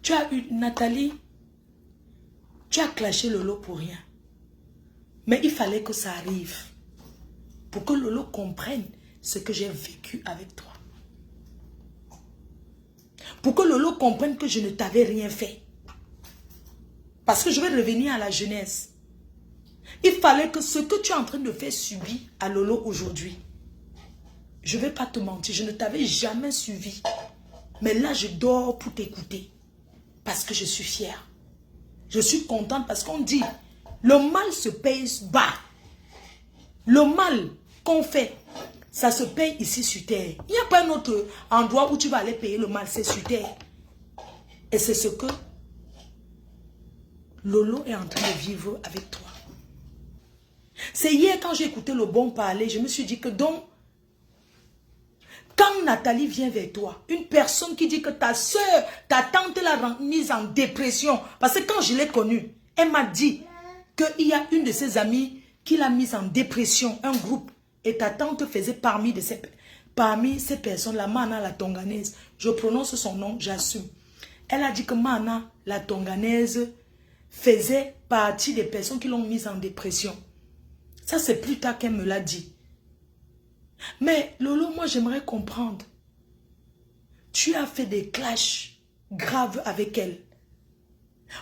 Tu as eu, Nathalie, tu as clashé Lolo pour rien. Mais il fallait que ça arrive. Pour que Lolo comprenne ce que j'ai vécu avec toi. Pour que Lolo comprenne que je ne t'avais rien fait. Parce que je vais revenir à la jeunesse. Il fallait que ce que tu es en train de faire subir à Lolo aujourd'hui. Je ne vais pas te mentir, je ne t'avais jamais suivi. Mais là, je dors pour t'écouter. Parce que je suis fière. Je suis contente parce qu'on dit, le mal se paye bas. Le mal qu'on fait, ça se paye ici sur terre. Il n'y a pas un autre endroit où tu vas aller payer le mal, c'est sur terre. Et c'est ce que Lolo est en train de vivre avec toi. C'est hier quand j'ai écouté le bon parler, je me suis dit que donc, quand Nathalie vient vers toi, une personne qui dit que ta soeur, ta tante l'a mise en dépression, parce que quand je l'ai connue, elle m'a dit qu'il y a une de ses amies qui l'a mise en dépression, un groupe, et ta tante faisait parmi ces personnes, la Mana la Tonganaise, je prononce son nom, j'assume. Elle a dit que Mana la Tonganaise faisait partie des personnes qui l'ont mise en dépression. Ça, c'est plus tard qu'elle me l'a dit. Mais Lolo, moi, j'aimerais comprendre. Tu as fait des clashs graves avec elle.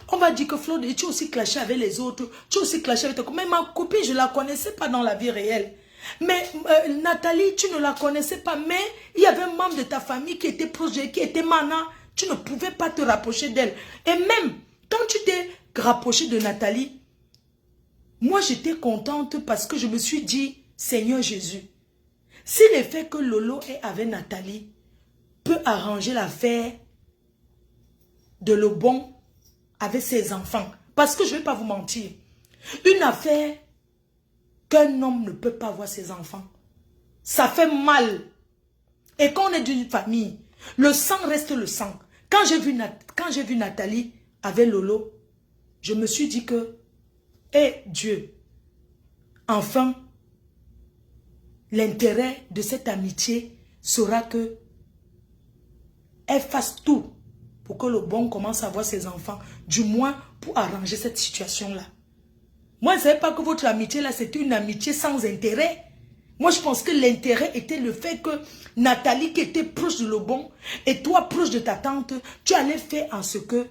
On va dire que Flo, tu as aussi clashé avec les autres. Tu as aussi clashé avec toi. Mais ma copine, je ne la connaissais pas dans la vie réelle. Mais Nathalie, tu ne la connaissais pas. Mais il y avait un membre de ta famille qui était proche, qui était Mana. Tu ne pouvais pas te rapprocher d'elle. Et même, quand tu t'es rapproché de Nathalie, moi, j'étais contente parce que je me suis dit, Seigneur Jésus, si le fait que Lolo est avec Nathalie peut arranger l'affaire de le bon avec ses enfants, parce que je ne vais pas vous mentir, une affaire qu'un homme ne peut pas voir ses enfants, ça fait mal. Et quand on est d'une famille, le sang reste le sang. Quand j'ai vu Nathalie avec Lolo, je me suis dit que, Dieu, enfin, l'intérêt de cette amitié sera que elle fasse tout pour que le bon commence à voir ses enfants, du moins pour arranger cette situation-là. Moi, je ne savais pas que votre amitié-là, c'était une amitié sans intérêt. Moi, je pense que l'intérêt était le fait que Nathalie, qui était proche de le bon, et toi, proche de ta tante, tu allais faire en ce que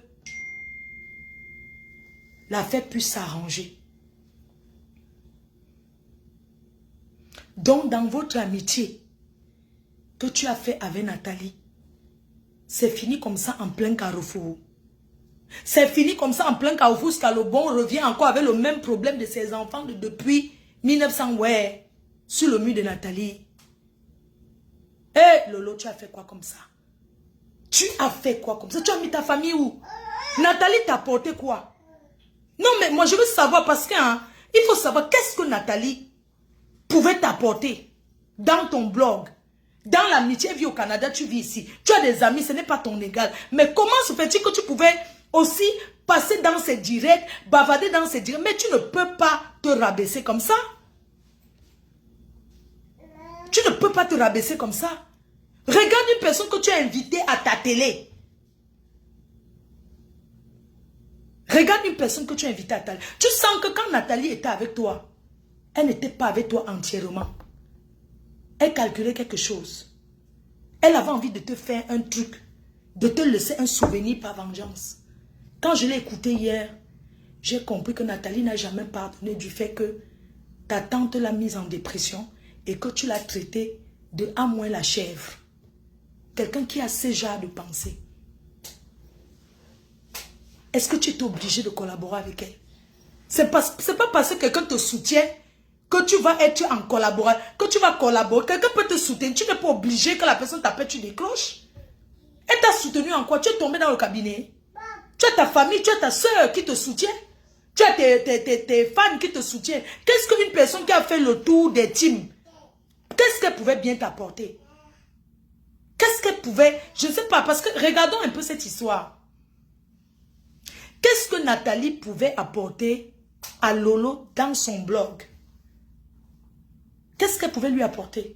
l'affaire puisse s'arranger. Donc, dans votre amitié que tu as fait avec Nathalie, c'est fini comme ça en plein carrefour. C'est fini comme ça en plein carrefour, parce que le bon revient encore avec le même problème de ses enfants depuis 1900, ouais, sur le mur de Nathalie. Lolo, tu as fait quoi comme ça? Tu as fait quoi comme ça? Tu as mis ta famille où? Nathalie t'a apporté quoi? Non, mais moi, je veux savoir parce que, il faut savoir qu'est-ce que Nathalie pouvait t'apporter dans ton blog. Dans l'amitié, vie au Canada, tu vis ici. Tu as des amis, ce n'est pas ton égal. Mais comment se fait-il que tu pouvais aussi passer dans ces directs, bavarder dans ces directs, mais tu ne peux pas te rabaisser comme ça? Tu ne peux pas te rabaisser comme ça. Regarde une personne que tu as invitée à ta télé. Regarde une personne que tu as invitée à ta télé. Tu sens que quand Nathalie était avec toi, elle n'était pas avec toi entièrement. Elle calculait quelque chose. Elle avait envie de te faire un truc, de te laisser un souvenir par vengeance. Quand je l'ai écouté hier, j'ai compris que Nathalie n'a jamais pardonné du fait que ta tante l'a mise en dépression et que tu l'as traitée de à moins la chèvre. Quelqu'un qui a ce genre de pensée. Est-ce que tu es obligé de collaborer avec elle? C'est pas parce que quelqu'un te soutient que tu vas être en collaboration, que tu vas collaborer. Quelqu'un peut te soutenir. Tu n'es pas obligé que la personne t'appelle, tu décroches. Elle t'a soutenu en quoi? Tu es tombé dans le cabinet. Tu as ta famille, tu as ta soeur qui te soutient. Tu as tes fans qui te soutiennent. Qu'est-ce qu'une personne qui a fait le tour des teams, qu'est-ce qu'elle pouvait bien t'apporter? Qu'est-ce qu'elle pouvait... Je ne sais pas, parce que regardons un peu cette histoire. Qu'est-ce que Nathalie pouvait apporter à Lolo dans son blog? Qu'est-ce qu'elle pouvait lui apporter?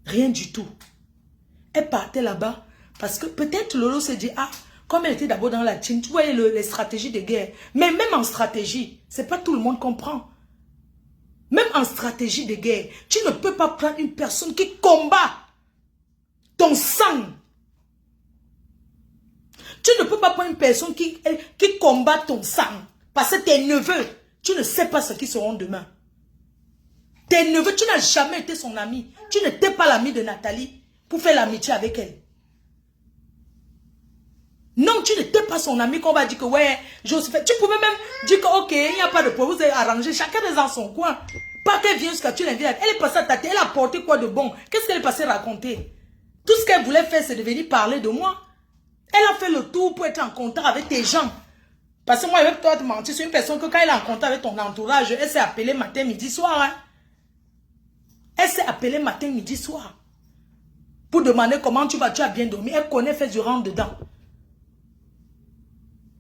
Rien du tout. Elle partait là-bas Parce que peut-être Lolo se dit, ah, comme elle était d'abord dans la team, tu voyais les stratégies de guerre. Mais même en stratégie, c'est pas tout le monde comprend. Même en stratégie de guerre, tu ne peux pas prendre une personne qui combat ton sang. Tu ne peux pas prendre une personne qui combat ton sang. Parce que tes neveux, tu ne sais pas ce qu'ils seront demain. Tes neveux, tu n'as jamais été son ami. Tu n'étais pas l'ami de Nathalie pour faire l'amitié avec elle. Non, tu n'étais pas son ami qu'on va dire que ouais, Joséphine. Tu pouvais même dire que ok, il n'y a pas de problème, vous avez arrangé, chacun est dans son coin. Pas qu'elle vienne jusqu'à tu l'invites. Elle est passée à ta tête, elle a porté quoi de bon? Qu'est-ce qu'elle est passée raconter? Tout ce qu'elle voulait faire, c'est de venir parler de moi. Elle a fait le tour pour être en contact avec tes gens. Parce que moi, je vais pas te mentir, c'est une personne que quand elle est en contact avec ton entourage, elle s'est appelée matin, midi, soir. Hein? Elle s'est appelée matin, midi, soir. Pour demander comment tu vas, tu as bien dormi. Elle connaît, fait du rentre dedans.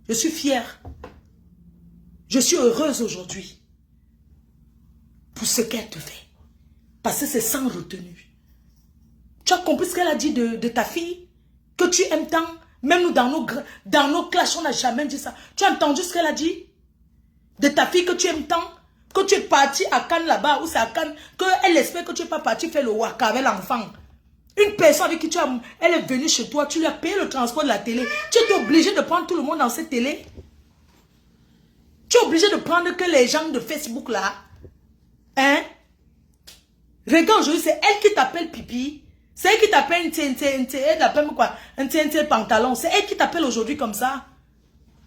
Je suis fière. Je suis heureuse aujourd'hui. Pour ce qu'elle te fait. Parce que c'est sans retenue. Tu as compris ce qu'elle a dit de ta fille? Que tu aimes tant? Même nous, dans nos clashs, on n'a jamais dit ça. Tu as entendu ce qu'elle a dit? De ta fille que tu aimes tant? Que tu es parti à Cannes là-bas, ou c'est à Cannes, qu'elle espère que tu n'es pas parti faire le waka avec l'enfant. Une personne avec qui elle est venue chez toi, tu lui as payé le transport de la télé. Tu es obligé de prendre tout le monde dans cette télé. Tu es obligé de prendre que les gens de Facebook là. Hein? Regarde aujourd'hui, c'est elle qui t'appelle pipi. C'est elle qui t'appelle elle t'appelle quoi? Un pantalon. C'est elle qui t'appelle aujourd'hui comme ça.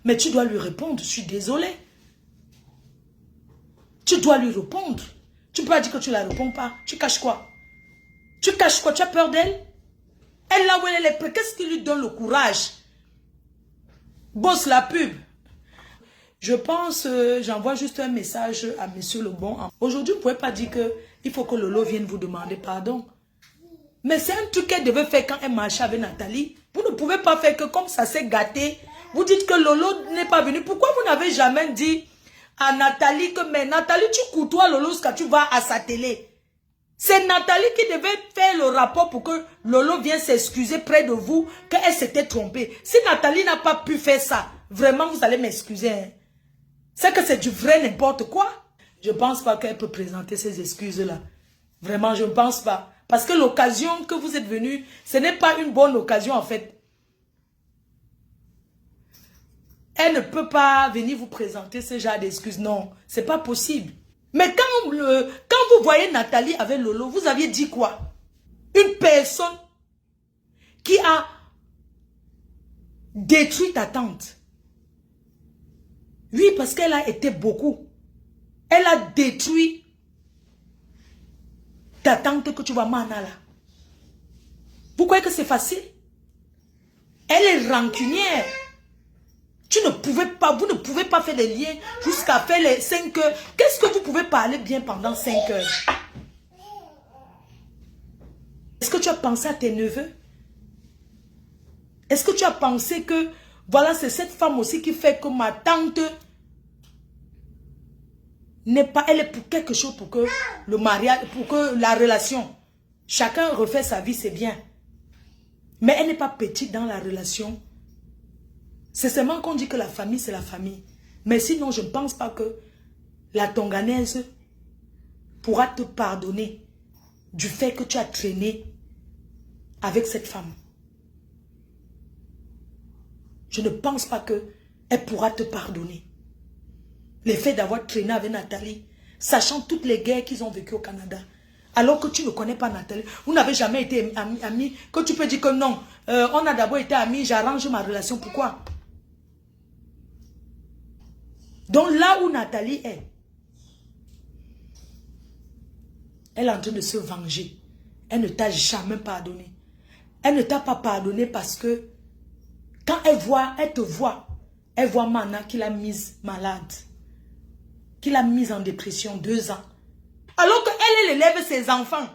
Mais tu dois lui répondre, je suis désolée. Tu dois lui répondre. Tu peux pas dire que tu la réponds pas. Tu caches quoi? Tu caches quoi? Tu as peur d'elle? Elle là où elle est, qu'est-ce qui lui donne le courage? Bosse la pub. Je pense, j'envoie juste un message à Monsieur Lebon. Aujourd'hui, vous ne pouvez pas dire qu'il faut que Lolo vienne vous demander pardon. Mais c'est un truc qu'elle devait faire quand elle marchait avec Nathalie. Vous ne pouvez pas faire que comme ça s'est gâté. Vous dites que Lolo n'est pas venu. Pourquoi vous n'avez jamais dit à Nathalie que, mais Nathalie, tu côtoies Lolo jusqu'à tu vas à sa télé. C'est Nathalie qui devait faire le rapport pour que Lolo vienne s'excuser près de vous qu'elle s'était trompée. Si Nathalie n'a pas pu faire ça, vraiment vous allez m'excuser. Hein. C'est que c'est du vrai n'importe quoi. Je ne pense pas qu'elle peut présenter ces excuses-là. Vraiment, je ne pense pas. Parce que l'occasion que vous êtes venu, ce n'est pas une bonne occasion en fait. Elle ne peut pas venir vous présenter ce genre d'excuses. Non, ce n'est pas possible. Mais quand vous voyez Nathalie avec Lolo, vous aviez dit quoi? Une personne qui a détruit ta tante. Oui, parce qu'elle a été beaucoup. Elle a détruit ta tante que tu vois Mana là. Vous croyez que c'est facile? Elle est rancunière. Vous ne pouvez pas faire des liens jusqu'à faire les 5 heures. Qu'est-ce que vous pouvez parler bien pendant 5 heures? Est-ce que tu as pensé à tes neveux? Est-ce que tu as pensé que, voilà, c'est cette femme aussi qui fait que ma tante n'est pas, elle est pour quelque chose, pour que le mariage, pour que la relation, chacun refait sa vie, c'est bien. Mais elle n'est pas petite dans la relation. C'est seulement qu'on dit que la famille, c'est la famille. Mais sinon, je ne pense pas que la Tonganaise pourra te pardonner du fait que tu as traîné avec cette femme. Je ne pense pas qu'elle pourra te pardonner. Le fait d'avoir traîné avec Nathalie, sachant toutes les guerres qu'ils ont vécues au Canada. Alors que tu ne connais pas Nathalie. Vous n'avez jamais été amis. Que tu peux dire que non, on a d'abord été amis, j'arrange ma relation. Pourquoi? Donc là où Nathalie est, elle est en train de se venger. Elle ne t'a jamais pardonné. Elle ne t'a pas pardonné parce que quand elle te voit, elle voit Mana qui l'a mise malade. Qui l'a mise en dépression 2 ans. Alors qu'elle élève ses enfants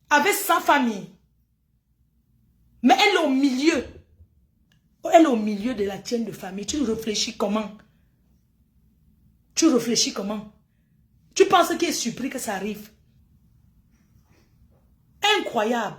avec sa famille. Mais elle est au milieu. Elle est au milieu de la tienne de famille. Tu réfléchis comment? Tu réfléchis comment? Tu penses qu'il est surpris que ça arrive? Incroyable.